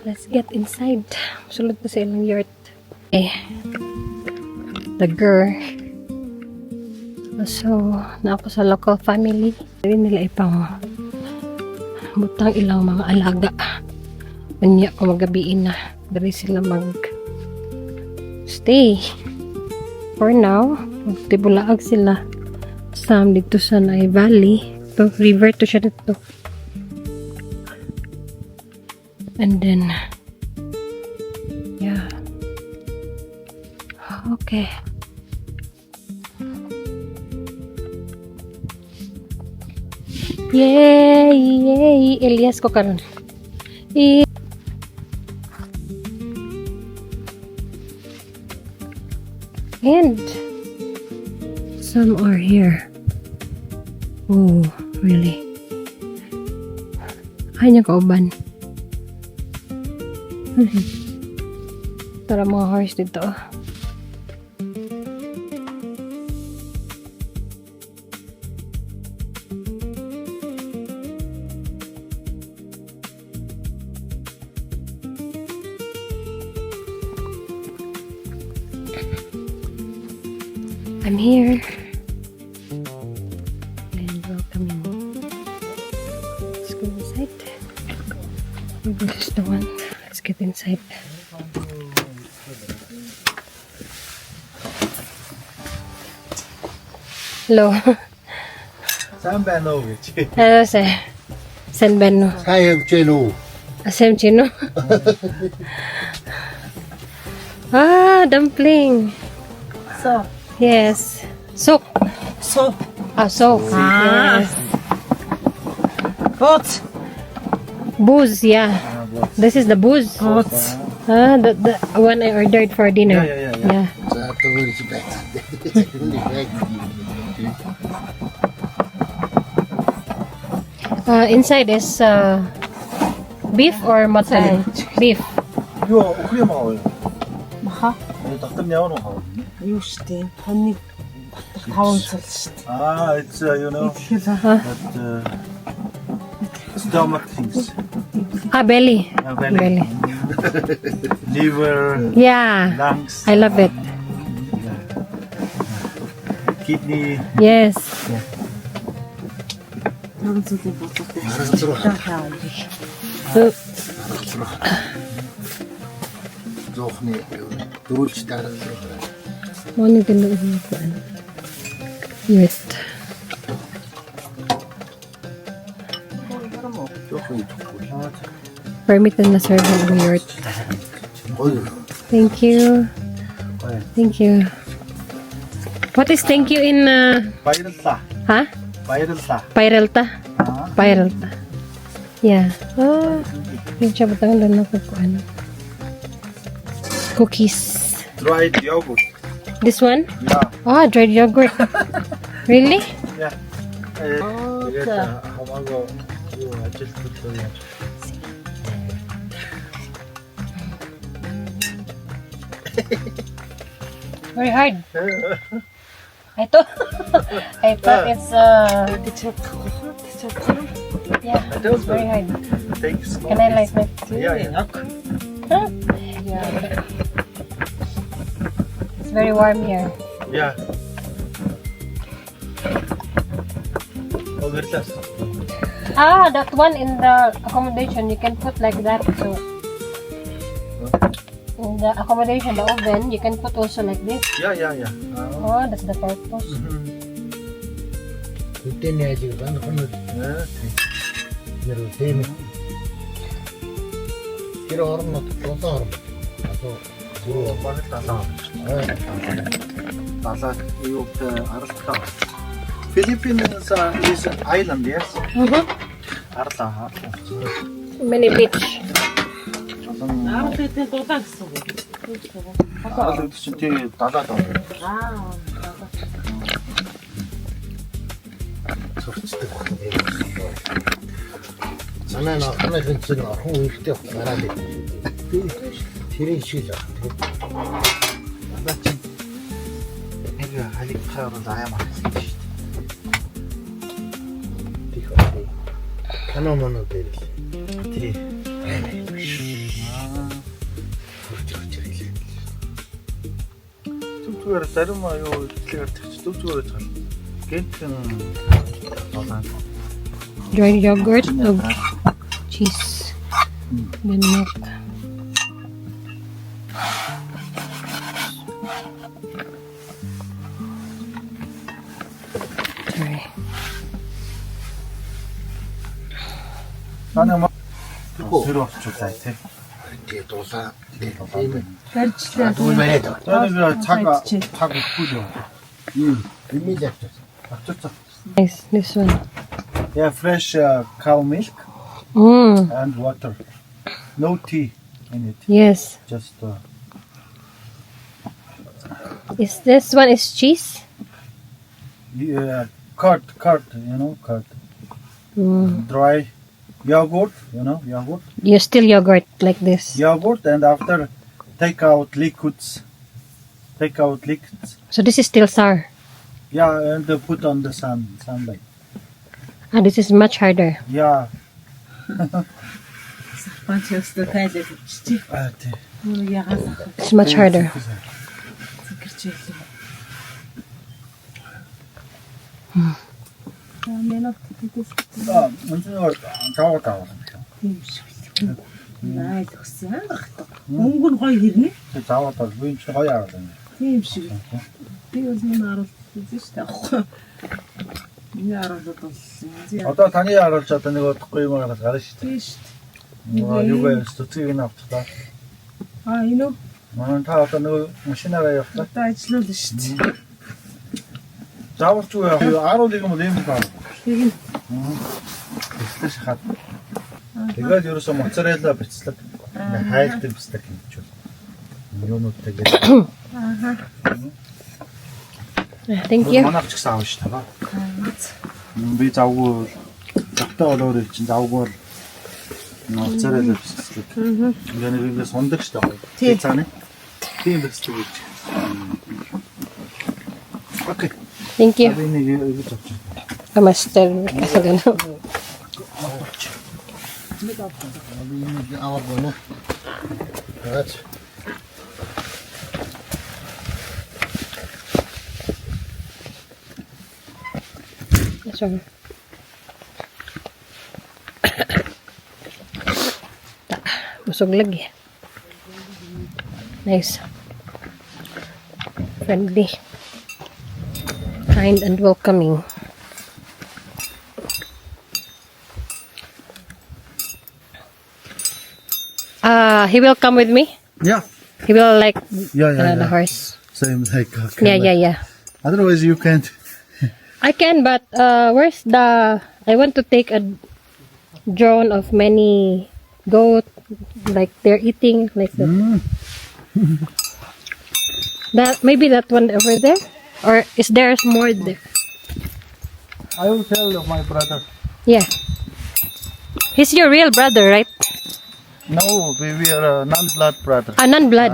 Let's get inside. Sulod na sa ilang yurt. Okay. The girl. So, na ako sa local family. Hindi nila ipang butang ilang mga alaga. Manya ko magabiin na. Dari sila stay. For now, magtibulaag sila. Sam dito sa Nay Valley. To river to siya dito. And then, yeah. Okay. Yay! Yay! Elias ko karon. And some are here. Oh, really? Ay niya kauban. Tara mga horse dito. I'm here. And welcome in. Let's go inside. This is the one. Let's get inside. Hello. Sam Benovich. Hello, sir. San Benno. Sam Chino. Sam Chino. Dumpling. So. Yes. Soup. So. Soup. Yes. What? Booze, yeah. This is the booze. What? The one I ordered for dinner. Yeah. Inside is beef or mutton? Beef. 이거 어떻게 먹어요? 마? 닭들 야원 먹어. Юу штэ? Таны тавцал штэ. It's you know that stomach things. Belly. Belly. Liver, Yeah. lungs, I love it. kidney. Yes. Тавцалыг боцохтой. So, Зохны дөрүүлж дараалал. morning din doon ko ano. Yurt. Permit na serve ng yurt. Thank you. Thank you. What is thank you in 바이럴타. huh? 바이럴타. Pairalta. Pairalta. Yeah. Yung siya batang doon ako ko ano. Cookies. Dried yogurt. This one? Yeah. Dried yogurt. Really? Yeah. 이게 하마고 이거 아침부터 Very hard. I thought it's yeah, it's very hard. Thanks. Can I like it? Yeah. Yeah. It's very warm here. Yeah. Oh, good stuff. That one in the accommodation you can put like that. So in the accommodation, the oven, you can put also like this. Yeah. That's the purpose. Philippines is an island, yes? Arta. Many beach. 진짜 다다다. 나는 하나 근처는 홍 일대 나라데. 뒤를 쉬자. 이거 할리카로 나야만. 하나만은 되지. Тий. Зүгээр зарим аюу итлэгээр тэгч зүгээр тал. Гэнтэн болон Dried yogurt of cheese. Then milk. Sorry. 나는 막 Тэгэхгүй. 새로 авчихлаа тий. Тэгээ дуусаа. Тийм. Барьчлаа. Тэгвэл бариад. 저는 цаг өгөхгүй юу. Имиж авчих. авчихсан. Nice, this one. Yeah, fresh cow milk and water. No tea in it. Yes. Just Is this one is cheese? curd, you know, curd. Dry yogurt, you know, yogurt. You still yogurt like this. Yogurt and after take out liquids. So this is still sour. Yeah, and put on the sunlight. Ah, this is much harder. Yeah. Панч өстө тайлбар чи. тий. Ягаад It's much harder. зикэрч байлаа. Менот тэтэс 먼저 가워. тийм шиг. Найл өгсөн. Өнгө нь гоё хэрнэ. 자와다 루인 쳐야 하거든요. Тийм шиг. Би өзний харуулсан шүү дээ. Аахгүй. Миний харуулсан болсон. Одоо таны харуулж одоо нэг удахгүй юм гараад гарна шүү дээ. Тийм шүү дээ. Юугаар стуцгийг нь авчихлаа. Энэ үү? Манай та одоо нэг машинаараа явуулаа. Одоо ажиллаулна шүү дээ. Заавалч уу яа. 11 юм ийм байна. Тийм. Бэлтгэж хаад. Тэгээд ерөөсөө моцарелла бицлэг. Хайлтдаг бицлэг юм ч бол. Юунуудтай гээд. Thank you. Манайх ч гэсэн аав шүү дээ. Би завгүй завтаа болоод чинь завгүй моцарелла бицлэг. Ингээд нэг сондог шүү дээ. Тийм. Цааны. Тийм бицлэг гэж. Окей. Thank you. Би нэг ингэж авчих. Master. Kasi gano'n. Аваад байна уу? Гаач. Sorry. Busog lagi. Nice. Friendly. Kind and welcoming. He will come with me. Yeah. He will like Yeah. the horse. Same like Yeah. Otherwise you can't. I can, but where's the? I want to take a drone of many goat, like they're eating like that. That maybe that one over there, or is there more there? I will tell my brother. Yeah, he's your real brother, right? No, we are non-blood brother. Non-blood.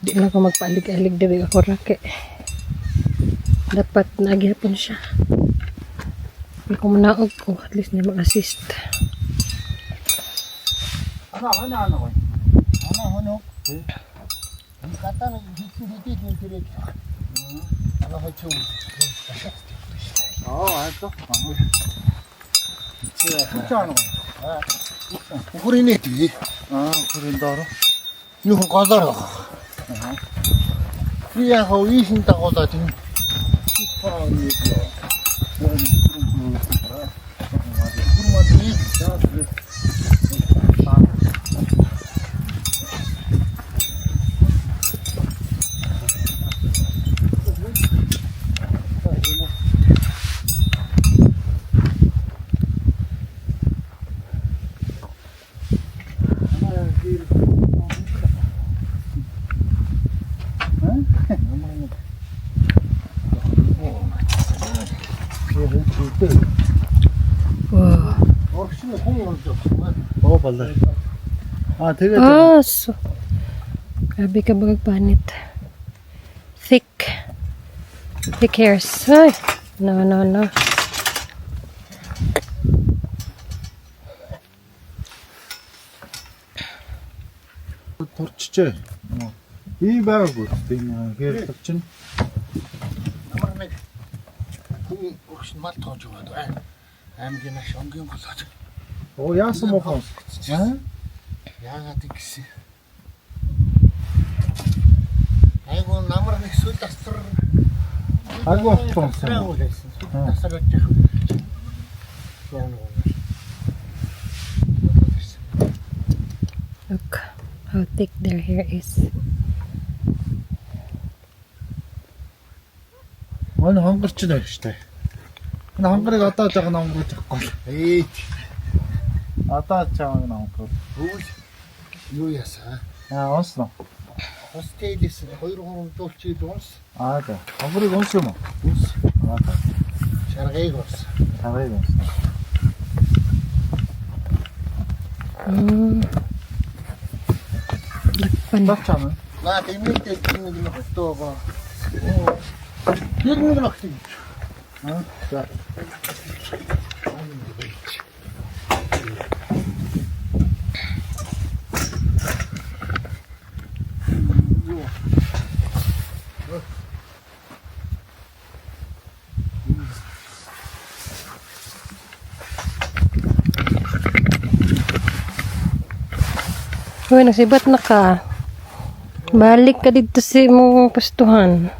Di na ako magpaalig-alig diri ako rake. Dapat naagihapon siya. Kung manaog ko, at least na mag-assist. Ano. Kata na hiti ng direct. Ano ha chung. 알았어. 진짜 하는 거야. Ukurin iti. 그런다 알아? Yung kadar. Kaya ko isin ta ko dati. Өчнө хүн болж байгаа. Oo pala. Тэгээд So. Grabe ka bagag panit. Thick. Thick hairs. Ay. No. турчжээ. Ийм байгаагүй. Тийм хэрэг чинь. Ямар нэг хүн өгш мал тоож байгаа. Аймгийн маш онгийн болоод. Oo яасан мохоо. Яагаад гэсэн. Айгу намар нэг сүл тасар. Агуу болсон. Тасар гэж. Look how thick their hair is. Манай хонгарч байна штэ. Энэ хонгарыг одоо жаахан онгорч авахгүй. Ээж. Одоо чааваг онгор. Үгүй. Юу ясаа? Онсно. Хостелис 2-3 дуулчид уус. За. Хонгарыг онс юм уу? Уус. За. Шаргыг уус. Тавыг онс. Lakpan. Тачаа. Наа тэмнэлтэй нэг нэг хөтөөгөө. Нэг багт. За. Uy, nagsibat na ka. Balik ka dito sa mong pastuhan.